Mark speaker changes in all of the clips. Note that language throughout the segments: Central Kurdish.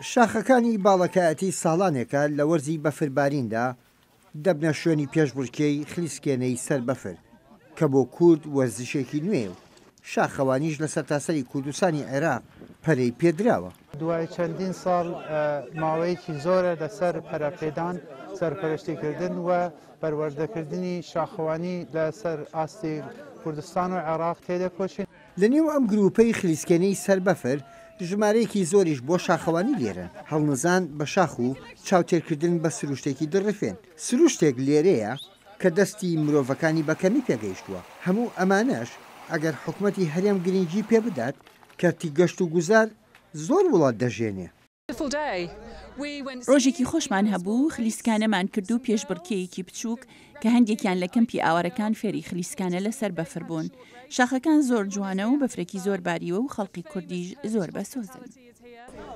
Speaker 1: شاخەکانی باڵەکایەتی ساڵانێکە لە وەرزی بەفرباریندا دەبنە شوێنی پێشبڕکێی خلیسکێنەی سەر بەفر کە بۆ کورد وەرزشێکی نوێ و شاخەوانیش لە سەرتاسەری کوردستانی عێراق پەرەی پێدراوە.
Speaker 2: دوای چەندین ساڵ ماوەیەکی زۆرە لەسەر پەرەپێدان سەرپەرشتیکردن و پەروەردەکردنی شاخەوانی لەسەر ئاستی کوردستان و عێراق تێدەکۆچین.
Speaker 1: لە نێو ئەم گروپەی خلیسکێنەی سەر بەفر ژمارەیەکی زۆریش بۆ شاخەوانی لێرە هەڵنزان بە شاخ و چاوتێرکردن بە سروشتێکی دڕفێن. سروشتێک لێرەیە کە دەستی مرۆڤەکانی بەکەمی پێگەیشتووە. هەموو ئەمانەش ئەگەر حکومەتی هەرێم گرنگی پێ بدات کەرتی گەشت و گوزار زۆر وڵات دەژێنێ.
Speaker 3: ڕۆژێکی خۆشمان هەبوو خلیسکانەمان کرد و پێشبڕکێیەکی بچووک کە هەندێکیان لە کەمپی ئاوارەکان فێری خلیسکانە لەسەر بەفر بوون. شاخەکان زۆر جوانە و بەفرێکی زۆر باریوە و خەڵکی کوردیش زۆر بەسۆزن.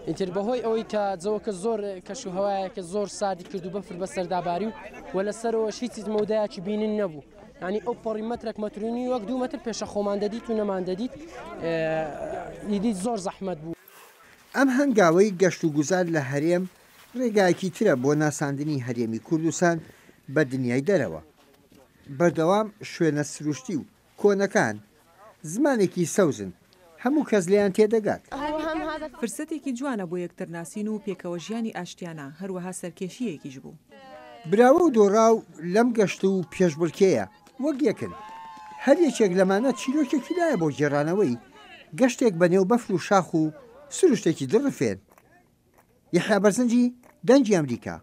Speaker 4: ئینتر بەهۆی ئەوەی تا جەوەکە زۆر کەشوهەوایەکە زۆر سادی کرد و بەفر بەسەرداباری و لەسەرەوە هیچ مەودایەکی بینن نەبوو. ینی ئەو پەڕی مەترێک مەترونی وەک 2 مەتر پێشە خۆمان دەدیت و نەمان دەدیت دیدیت زۆر زەحمەت بوو.
Speaker 1: ئەم هەنگاوەی گەشت و گوزار لە هەرێم ڕێگایەکی ترە بۆ ناساندنی هەرێمی کوردستان بە دنیای دەرەوە. بەردەوام شوێنە سروشتی و کۆنەکان زمانێکی سەوزن هەموو کەس لیان تێدەگات.
Speaker 5: فرسەتێکی جوانە بۆ یەکترناسین و پێکەوە ژیانی ئاشتیانە هەروەها سەرکێشیەکیش بوو.
Speaker 1: براوە و دۆڕاو لەم گەشت و پێشبڕکێیە وەک یەکن. هەر یەکێک لەمانە چیرۆکێکی لایە بۆ گێڕانەوەی گەشتێک بەنێو بەفر و شاخ و سروشتێکی دڕفێن. یەحیا بەرزنجی دەنگی ئەمریکا.